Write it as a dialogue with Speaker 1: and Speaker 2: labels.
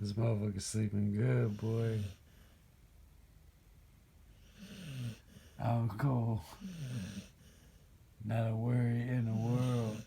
Speaker 1: This motherfucker's sleeping good, boy. Out cold. Not a worry in the world.